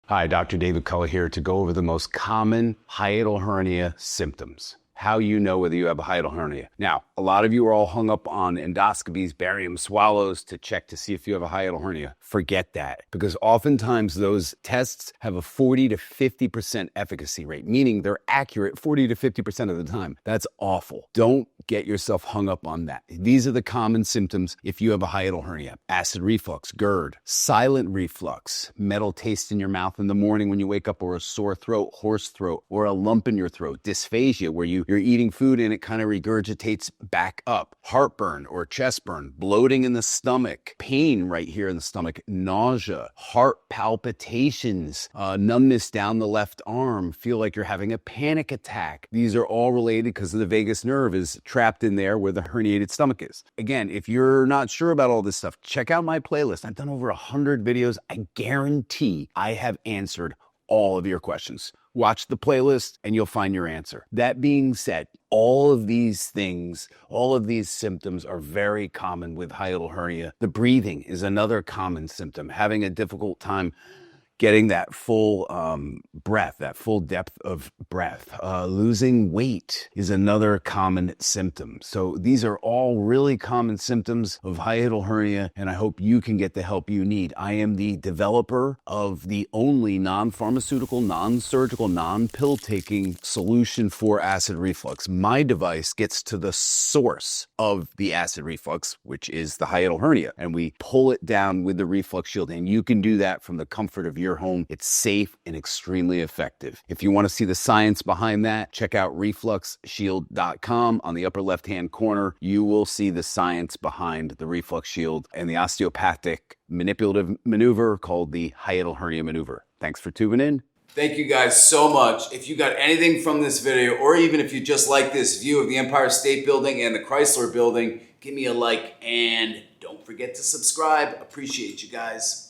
Hi, Dr. David Kulla here to go over the most common hiatal hernia symptoms. How you know whether you have a hiatal hernia. Now, a lot of you are all hung up on endoscopies, barium swallows to check to see if you have a hiatal hernia. Forget that, because oftentimes those tests have a 40 to 50% efficacy rate, meaning they're accurate 40 to 50% of the time. That's awful. Don't get yourself hung up on that. These are the common symptoms if you have a hiatal hernia. Acid reflux, GERD, silent reflux, metal taste in your mouth in the morning when you wake up, or a sore throat, hoarse throat, or a lump in your throat, dysphagia where you're eating food and it kind of regurgitates back up, heartburn or chest burn, bloating in the stomach, pain right here in the stomach, nausea, heart palpitations, numbness down the left arm, feel like you're having a panic attack. These are all related because the vagus nerve is trapped in there where the herniated stomach is. Again, if you're not sure about all this stuff, check out my playlist. I've done over 100 videos. I guarantee I have answered all of your questions. Watch the playlist and you'll find your answer. That being said, all of these things, all of these symptoms are very common with hiatal hernia. The breathing is another common symptom. Having a difficult time getting that full breath, that full depth of breath. Losing weight is another common symptom. So these are all really common symptoms of hiatal hernia, and I hope you can get the help you need. I am the developer of the only non-pharmaceutical, non-surgical, non-pill-taking solution for acid reflux. My device gets to the source of the acid reflux, which is the hiatal hernia, and we pull it down with the reflux shield, and you can do that from the comfort of your home. It's safe and extremely effective. If you want to see the science behind that, check out refluxshield.com. On the upper left-hand corner, you will see the science behind the reflux shield and the osteopathic manipulative maneuver called the hiatal hernia maneuver. Thanks for tuning in. Thank you guys so much. If you got anything from this video, or even if you just like this view of the Empire State Building and the Chrysler Building, give me a like and don't forget to subscribe. Appreciate you guys.